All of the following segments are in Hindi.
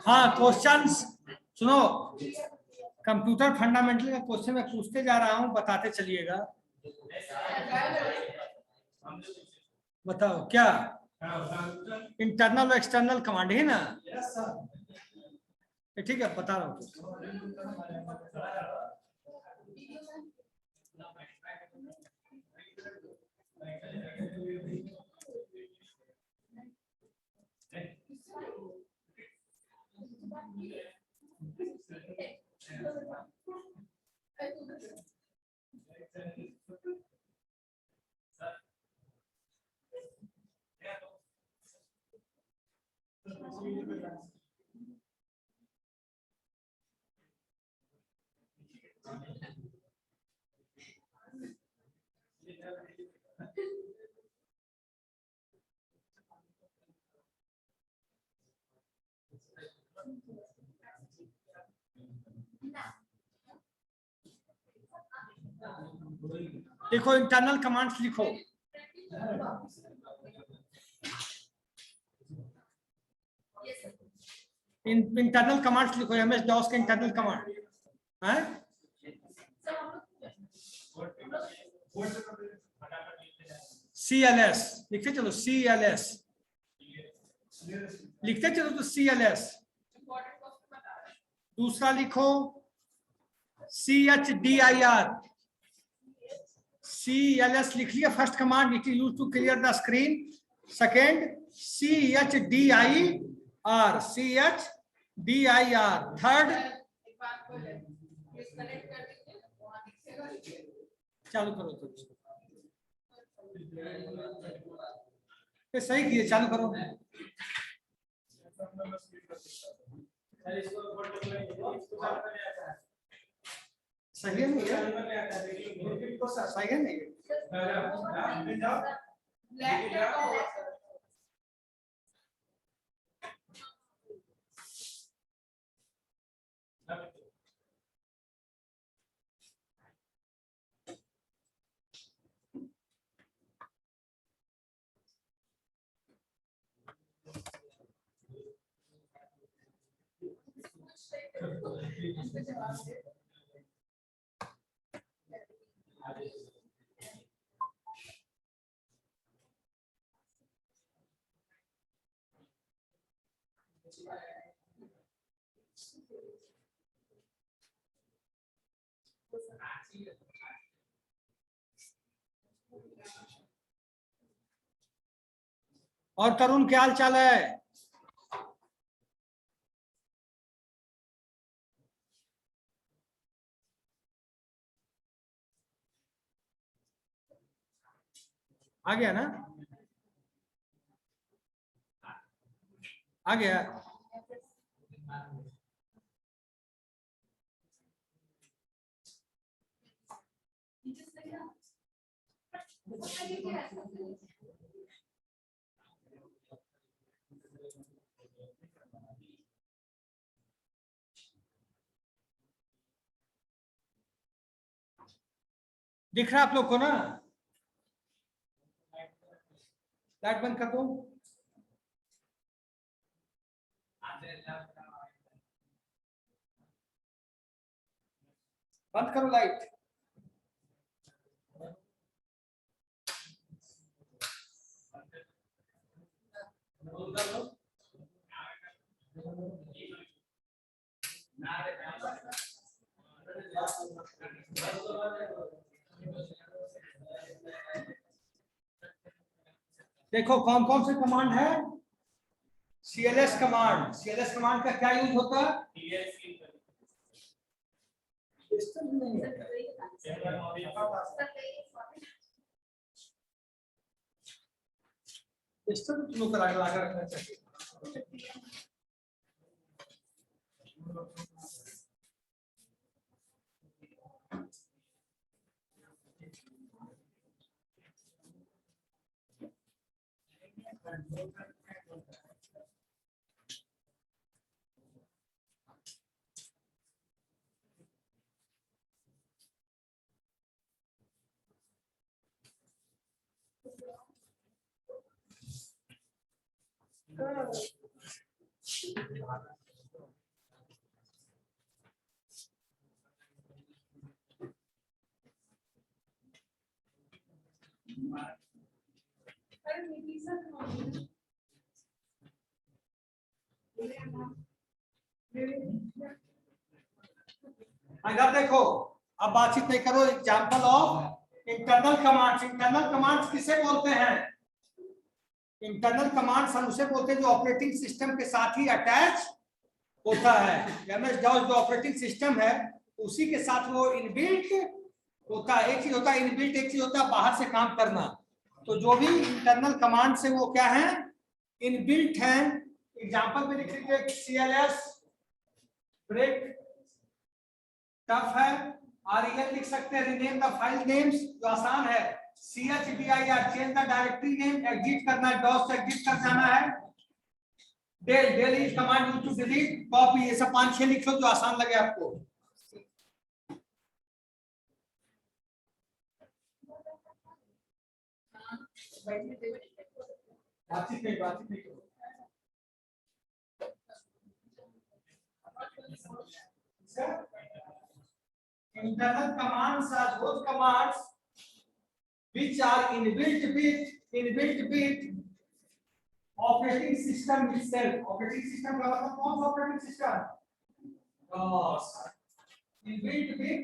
हाँ क्वेश्चंस सुनो, कंप्यूटर फंडामेंटल का क्वेश्चन मैं पूछते जा रहा हूँ, बताते चलिएगा। बताओ क्या इंटरनल और एक्सटर्नल कमांड है ना? ठीक है, बता रहा हूँ। देखो इंटरनल कमांड्स लिखो। इंटरनल कमांड्स लिखो, एमएस डॉस के इंटरनल कमांड है। CLS लिखते चलो, CLS लिखते चलो तो CLS। दूसरा लिखो CHDIR। CLS लिख लिया first command, it is used to clear the screen. Second CHDIR, CHDIR। Third चालू करो तो सही किए, चालू करो। सही है नहीं सही है नहीं। और तरुण क्या हाल चाल है? आ गया ना? आ गया। दिख रहा है आप लोग को ना? लाइट बंद कर दो। बंद करो लाइट। देखो कौन कौन से कमांड है। CLS कमांड, CLS कमांड का क्या यूज होता है? रखना चाहिए। अगर देखो अब बातचीत नहीं करो, example of internal commands. Internal commands किसे बोलते हैं? इंटरनल कमांड्स हम उसे बोलते हैं जो ऑपरेटिंग सिस्टम के साथ ही अटैच होता है। एमएस डॉस जो ऑपरेटिंग सिस्टम है उसी के साथ वो इनबिल्ट होता है। एक चीज होता है इनबिल्ट, एक चीज होता है बाहर से काम करना। तो जो भी इंटरनल कमांड से वो क्या है? इनबिल्ट है। एग्जांपल में लिख लीजिए CLS ब्रेक टफ है। REL लिख सकते हैं रीनेम द फाइल नेम्स, जो आसान है। CHDIR change the directory name, exit करना है, डॉस से एग्जिट कर जाना है। Del is command use to delete copy, ये सब 5-6 लिख लो जो आसान लगे आपको। बातचीत नहीं करो। Internal commands are those commands which are inbuilt with operating system itself. Operating system का मतलब कौन सा operating system? DOS. Inbuilt with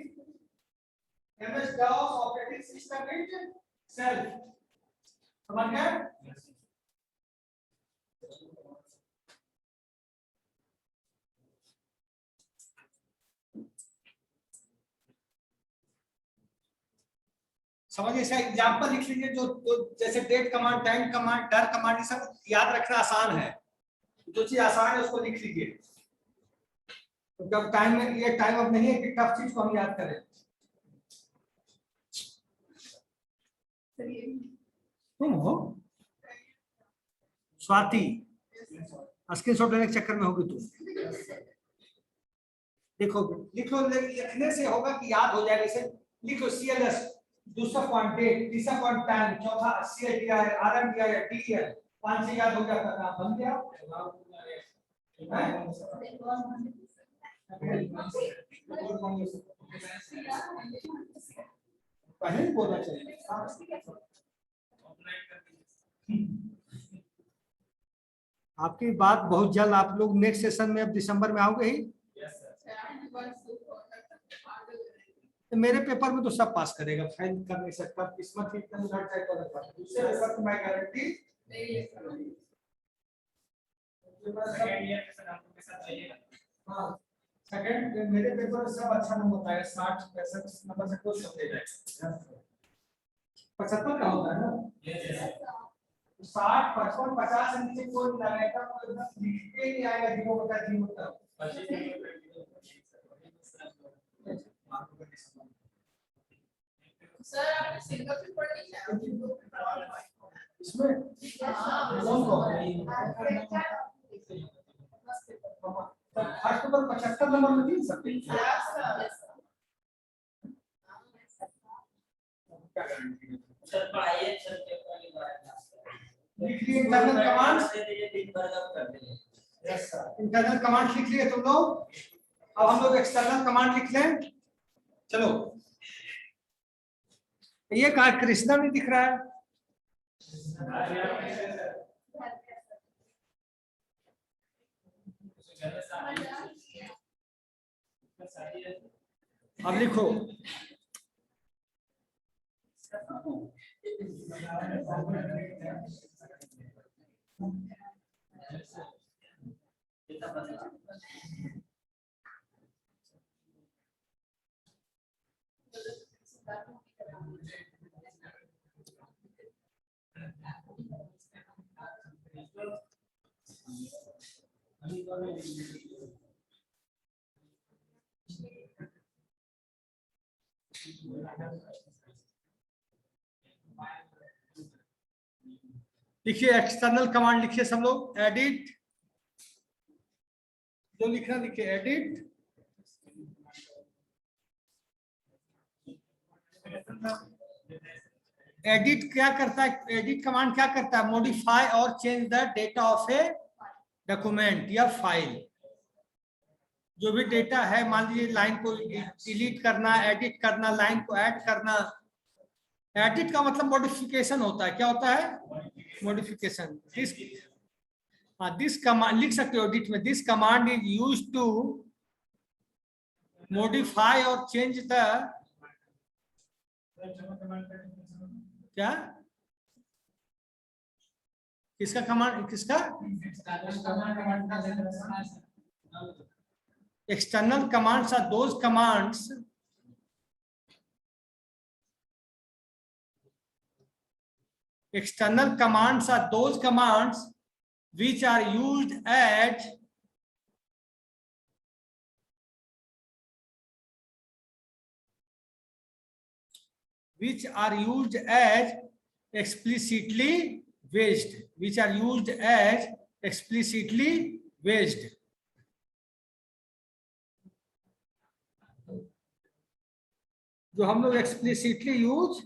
MS DOS operating system itself. समझ गए? समझिए, इसका एग्जांपल लिख लीजिए जो जैसे डेट कमांड, टाइम कमांड, डर कमांड, ये सब याद रखना आसान है। जो चीज आसान है उसको लिख लीजिए। तो जब टाइम में ये टाइम अब नहीं है कि टफ चीज को हम याद करें। तुम हो स्वाति, स्क्रीनशॉट लेने के चक्कर में होगी तुम। देखो लिखो, लिखने से होगा कि याद हो जाएगा। इसे लिखो CLS, दूसरा पॉइंट डेट, तीसरा पॉइंट टाइम, चौथा CL दिया है, RM दिया है, DL, 5 से याद हो गया था, काम बन गया। पहले बोलना चाहिए। आपकी बात बहुत जल्द, आप लोग नेक्स्ट सेशन में अब दिसंबर में आओगे ही। तो मेरे पेपर में तो सब पास करेगा, फाइल कर नहीं सकता, किस्मत की अनुसार तय कर सकता है। दूसरे पेपर की मैं गारंटी नहीं। हाँ, सेकंड मेरे पेपर में सब अच्छा नंबर आएगा, 60-65 नंबर से कुछ समझ जाएगा। 75 का होता है ना? 60, 55, 50 से नीचे कोई नहीं लगाएगा, कोई एकदम लिखते ही नहीं आएगा 0/0 तक। सर आपने सिंगल पेपर नहीं किया इसमें? कौन कौन? फर्स्ट पेपर 75 नंबर में मिल सकते हैं। क्या गारंटी है? सर पढ़ाइए सर पेपर की बात लिख लिए इंटरनल कमांड्स। दिन भर कब कर देंगे? यस सर, इंटरनल कमांड लिख लिए तुम लोग। अब हम लोग एक्सटर्नल कमांड लिख लें। चलो, ये कहा कृष्णा नहीं दिख रहा है। अब लिखो लिखिए एक्सटर्नल कमांड लिखिए सब लोग। एडिट, जो लिखना लिखिए एडिट, एडिट क्या करता है, एडिट कमांड क्या करता है, मॉडिफाई और change the data of a document या फाइल। जो भी डेटा है, मान लीजिए लाइन को डिलीट करना, एडिट करना, लाइन को ऐड करना। एडिट का मतलब मॉडिफिकेशन होता है, क्या होता है, मॉडिफिकेशन। दिस कमांड लिख सकते हो एडिट में, this command is use to modify और चेंज द, क्या, किसका कमांड, किसका, external commands are those commands which are used as explicitly wished, जो हम लोग एक्सप्लिसिटली यूज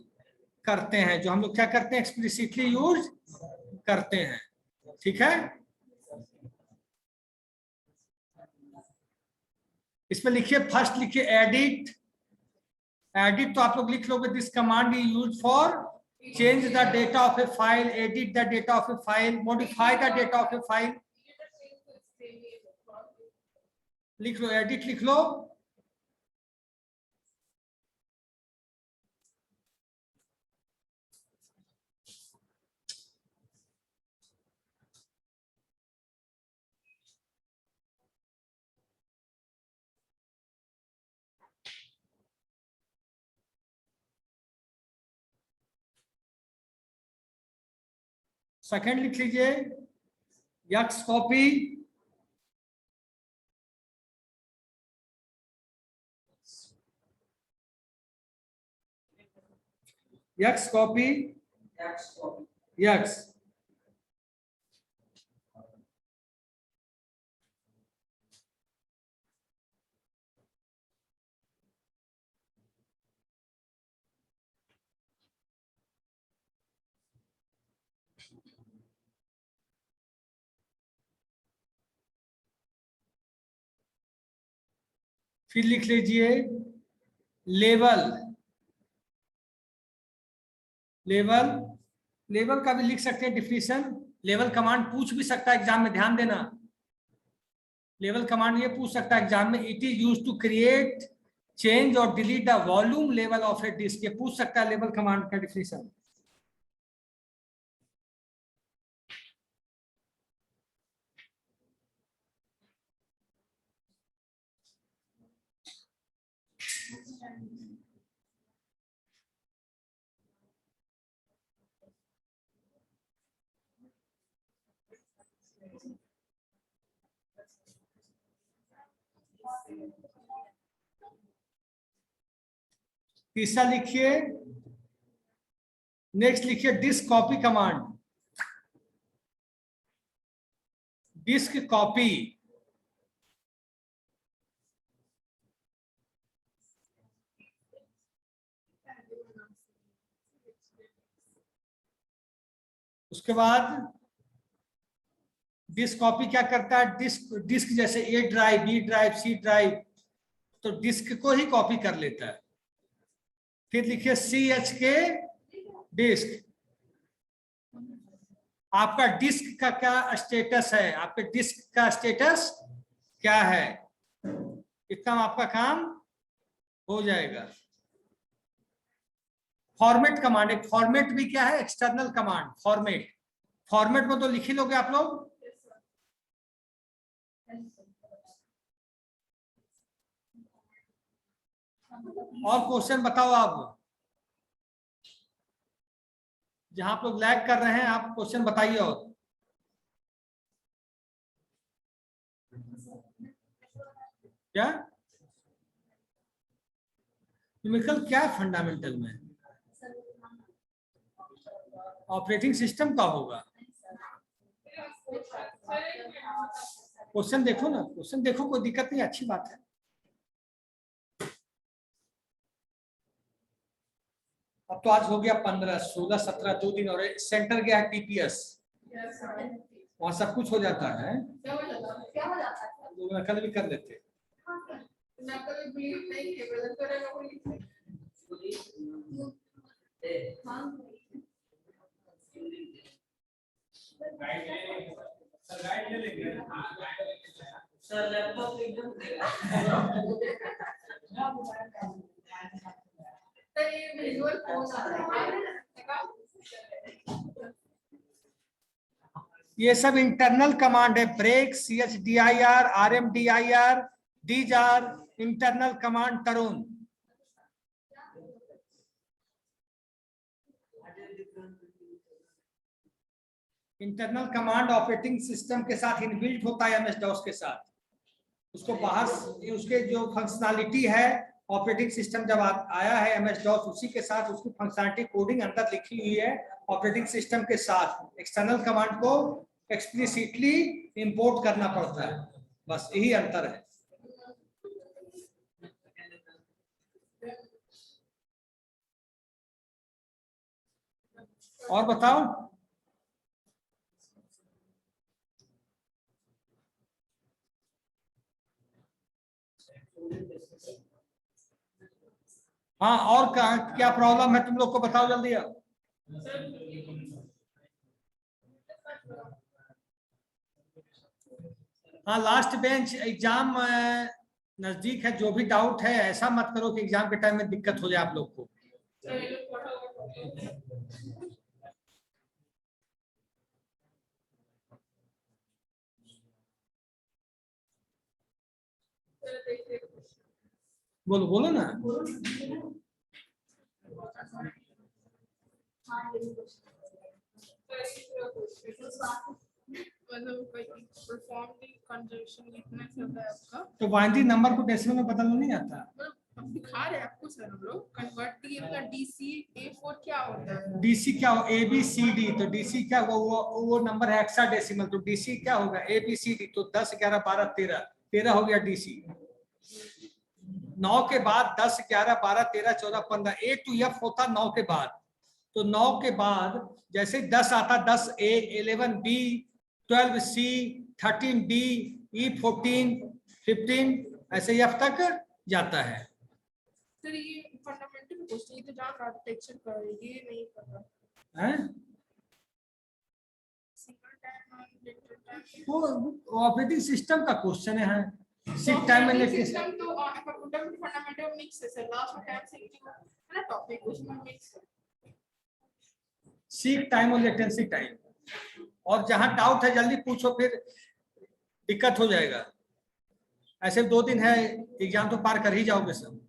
करते हैं, जो हम लोग क्या करते हैं, एक्सप्लिसिटली यूज करते हैं। ठीक है, इसमें लिखिए, फर्स्ट लिखिए एडिट। एडिट तो आप लोग लिख लोगे, this command is use for change the data of A file, edit the data of A file, modify the data of A file. लिख लो, एडिट लिख लो। सेकंड लिख लीजिए, x copy, x copy, x. फिर लिख लीजिए लेवल, लेवल का भी लिख सकते हैं डिफिनीशन। लेवल कमांड पूछ भी सकता है एग्जाम में, ध्यान देना। लेवल कमांड ये पूछ सकता है एग्जाम में, it is used to create, change और delete the volume level of a disk. ये पूछ सकता है लेवल कमांड का डिफिनीशन। तीसरा लिखिए, नेक्स्ट लिखिए disk copy command. Disk copy, उसके बाद डिस्क कॉपी क्या करता है, डिस्क जैसे A drive, B drive, C drive, तो डिस्क को ही कॉपी कर लेता है। फिर लिखिए CHK डिस्क। आपका डिस्क का क्या स्टेटस है, आपके डिस्क का स्टेटस क्या है, इतना आपका काम हो जाएगा। फॉर्मेट कमांड, एक फॉर्मेट भी क्या है, एक्सटर्नल कमांड। फॉर्मेट में तो लिख ही लोगे आप लोग। और क्वेश्चन बताओ आप, जहां आप लोग लैग कर रहे हैं, आप क्वेश्चन बताइए। और क्या न्यूमेरिकल क्या फंडामेंटल में, ऑपरेटिंग सिस्टम का होगा। क्वेश्चन देखो ना, क्वेश्चन देखो, कोई दिक्कत नहीं, अच्छी बात है। अब तो आज हो गया 15, 16, 17 2 दिन, और सेंटर गया है TPS, Yes, sir. वहाँ सब कुछ हो जाता है। क्या हो जाता है? क्या हो जाता है? लोग नकल भी कर लेते। नकल भी नहीं है, बदल करेगा कोई। हाँ। सर लैपटॉप एकदम तो ये विजुअल फोन आता है। ये सब इंटरनल कमांड है, break, CHDIR, RMDIR, these are internal command Tarun. Internal command operating system के साथ इनबिल्ट होता है MS DOS के साथ, उसको बाहर उसके जो फंक्शनैलिटी है ऑपरेटिंग सिस्टम जब आया है MS DOS, उसी के साथ उसकी फंक्शनैलिटी कोडिंग अंदर लिखी हुई है ऑपरेटिंग सिस्टम के साथ। एक्सटर्नल कमांड को एक्सप्लिसिटली इंपोर्ट करना पड़ता है, बस यही अंतर है। और बताओ। हाँ, और क्या प्रॉब्लम है तुम लोग को, बताओ जल्दी अब। हाँ, लास्ट बेंच एग्जाम नजदीक है, जो भी डाउट है ऐसा मत करो कि एग्जाम के टाइम में दिक्कत हो जाए आप लोग को। बोलो बोलो ना। तो बाइनरी नंबर को डेसिमल में बदलना नहीं आता। दिखा रहे आपको सर हम लोग कन्वर्ट का DC A4 क्या होता है? DC क्या हो, ABCD, तो DC क्या होगा, वो नंबर है हेक्साडेसिमल, तो DC क्या होगा ABCD, तो 10 11 12 13 13 हो गया DC। 9 के बाद 10 11 12 13 14 15 A to F होता 9 के बाद, तो 9 के बाद जैसे 10 आता 10A 11B 12C 13D E 14 15 ऐसे F तक जाता है। सर ये फंडामेंटल क्वेश्चन, ये तो जान आर्किटेक्चर का है, ये नहीं पता हैं? सिंगल टाइम और लिटिल टाइम वो ऑपरेटिंग सिस्टम का क्वेश्चन है। सीक टाइम में सिस्टम तो फंडामेंटल मिक्स है सर, लास्ट में टाइम सीखिंग है ना टॉपिक, उसमें मिक्स है। सीक टाइम और लेटेंसी टाइम, और जहां डाउट है जल्दी पूछो, फिर दिक्कत हो जाएगा। ऐसे 2 दिन है एग्जाम, तो पार कर ही जाओगे सब।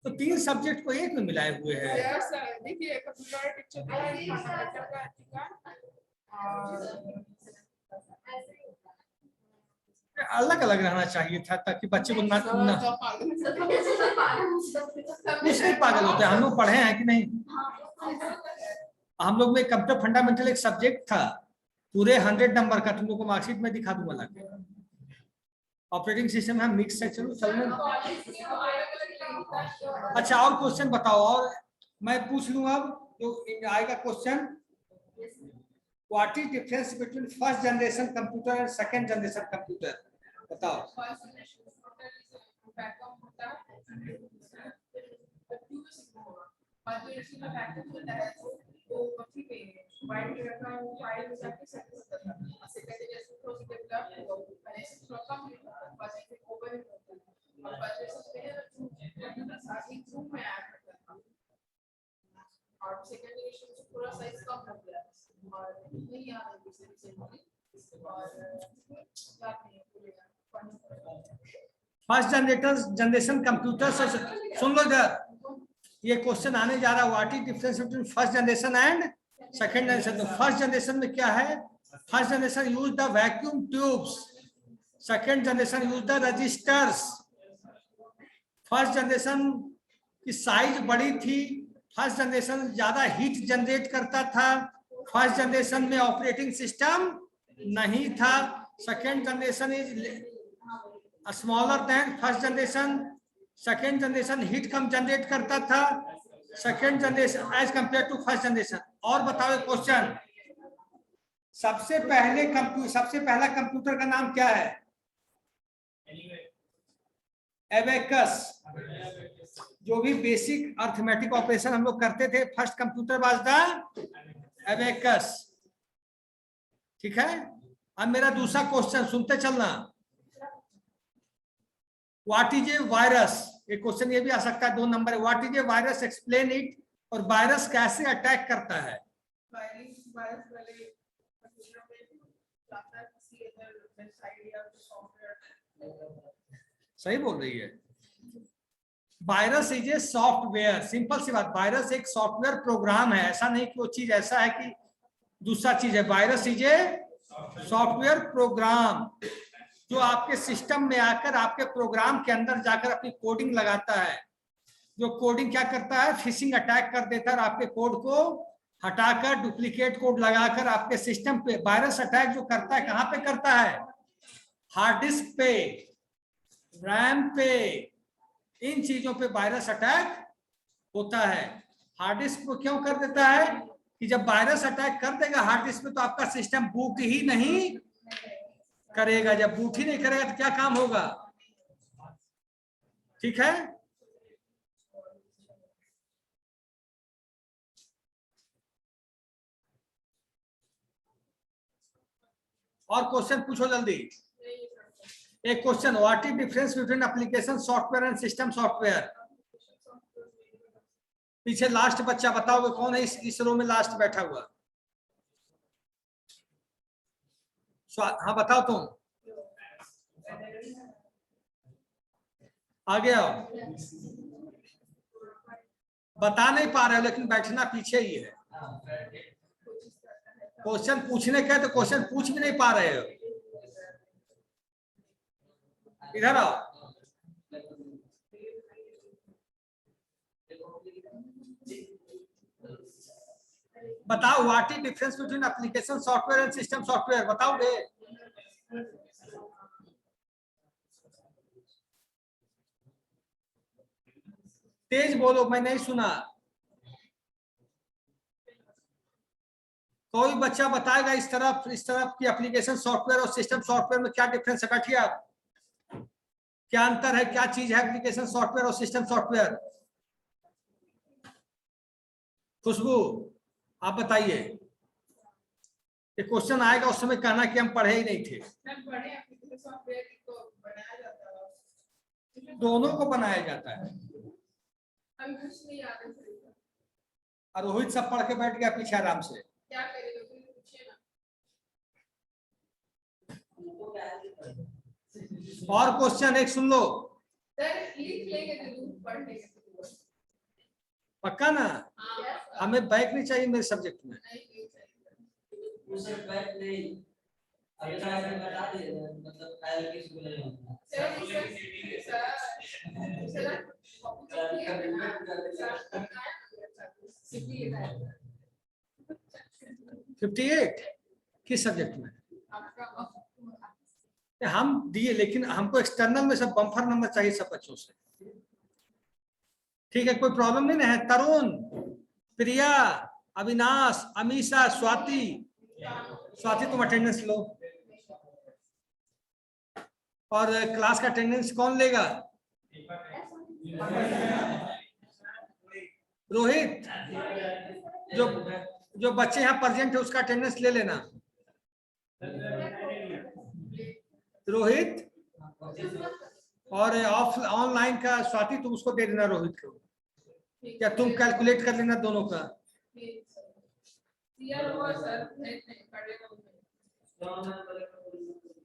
तो 3 सब्जेक्ट को एक में मिलाए हुए हैं। यस सर, देखिए कंप्यूटर टीचर का फंडामेंटल का एथिका और अलग अलग रहना चाहिए था ताकि बच्चे को ना कुछ नहीं पागल होते। हम लोग पढ़े हैं कि नहीं, हम लोग में कंप्यूटर फंडामेंटल एक सब्जेक्ट था पूरे 100 नंबर का, तुम लोग को मार्कशीट में दिखा दूंगा लाके। ऑपरेटिंग सिस्टम है मिक्स है, चलो चलने। अच्छा, और क्वेश्चन बताओ, और मैं पूछ लूंगा अब जो आएगा question. What is difference between first generation computer and second generation computer, बताओ। पूरा साइज कम हो गया और नहीं आ फर्स्ट जनरेशन कंप्यूटर से सुन लो इधर, ये क्वेश्चन आने जा रहा है। What is difference between first generation and second generation. तो फर्स्ट जनरेशन में क्या है, first generation use the vacuum tubes, second generation use the registers. First generation की साइज बड़ी थी, फर्स्ट जनरेशन ज्यादा हीट जनरेट करता था, फर्स्ट जनरेशन में ऑपरेटिंग सिस्टम नहीं था, second generation is smaller than first generation, second generation heat कम जनरेट करता था, second generation as compare to first generation. और बताओ क्वेश्चन, सबसे पहला कंप्यूटर का नाम क्या है? एबेकस। जो भी बेसिक अर्थमेटिक ऑपरेशन हम लोग करते थे, first computer was the abacus. ठीक है। अब मेरा दूसरा क्वेश्चन सुनते चलना। What is a virus? एक क्वेश्चन ये भी आ सकता है, 2 number. What is a virus, explain it. और वायरस कैसे अटैक करता है? वायरस वाले कंप्यूटर में जाता है किसी अदर वेबसाइट या सॉफ्टवेयर। सही बोल रही है। Virus is a software, simple सी बात। वायरस एक सॉफ्टवेयर प्रोग्राम है, ऐसा नहीं कि वो चीज ऐसा है कि दूसरा चीज है। Virus is a software program जो आपके सिस्टम में आकर आपके प्रोग्राम के अंदर जाकर अपनी कोडिंग लगाता है। जो कोडिंग क्या करता है, फिशिंग अटैक कर देता है, आपके कोड को हटाकर डुप्लीकेट कोड लगाकर आपके सिस्टम पे। वायरस अटैक जो करता है कहां पे करता है? हार्ड डिस्क पे, रैम पे, इन चीजों पे वायरस अटैक होता है। हार्ड डिस्क को क्यों कर देता है कि जब वायरस अटैक कर देगा हार्ड डिस्क पे तो आपका सिस्टम बूट ही नहीं करेगा। जब बूट ही नहीं करेगा तो क्या काम होगा? ठीक है। और क्वेश्चन पूछो जल्दी। एक question, what is difference between application software and system software? पीछे लास्ट बच्चा बताओगे कौन है इस रो में लास्ट बैठा हुआ? हाँ बताओ तुम, आगे आओ। बता नहीं पा रहे हो लेकिन बैठना पीछे ही है। क्वेश्चन पूछने का तो क्वेश्चन पूछ भी नहीं पा रहे हो। इधर आओ। बताओ what is difference between application software and system software? बताओगे? तेज बोलो, मैं नहीं सुना। कोई बच्चा बताएगा इस तरफ की एप्लीकेशन सॉफ्टवेयर और सिस्टम सॉफ्टवेयर में क्या डिफरेंस है? बैठिए। क्या अंतर है, क्या चीज है एप्लीकेशन सॉफ्टवेयर और सिस्टम सॉफ्टवेयर? खुशबू आप बताइए। ये क्वेश्चन आएगा उस समय कहना कि हम पढ़े ही नहीं थे। दोनों को बनाया जाता है। और रोहित सब पढ़ के बैठ गया पीछे आराम से। क्या करेगा पूछिए ना। और क्वेश्चन एक सुन लो। सर लिख लेंगे जरूर, पढ़ लेंगे पक्का ना? हमें बैक नहीं चाहिए मेरे सब्जेक्ट में। उसे बैक नहीं, अभी से बता दिए मतलब फाइल की स्कूल नहीं होता। सर 58 किस सब्जेक्ट में? हम दिए लेकिन हमको एक्सटर्नल में सब बम्फर नंबर चाहिए सब बच्चों से। ठीक है, कोई प्रॉब्लम नहीं ना है? तरुण, प्रिया, अविनाश, अमीशा, स्वाति तुम अटेंडेंस लो। और क्लास का अटेंडेंस कौन लेगा? रोहित, जो बच्चे यहाँ प्रेजेंट है उसका अटेंडेंस ले लेना। रोहित, और ऑनलाइन का स्वाति तुम उसको दे देना रोहित को। क्या तुम कैलकुलेट कर लेना दोनों का? सर